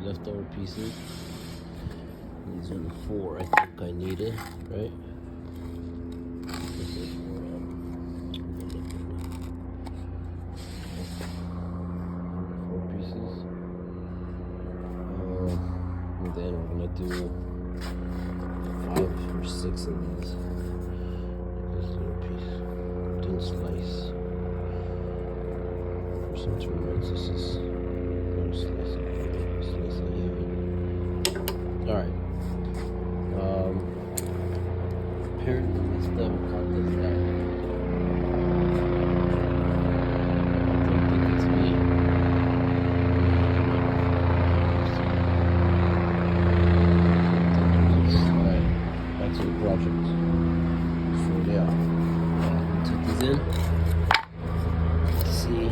leftover pieces. These are the 4 I think I needed, right? This is four pieces. And then we're gonna do 5 or 6 of these. This little piece. Didn't slice. For some turnips, this is gonna slice it. Slice it heavy. Alright. Apparently this double cut this guy. I don't think it's me. Alright, back to the project. So yeah, take these in. Let's see.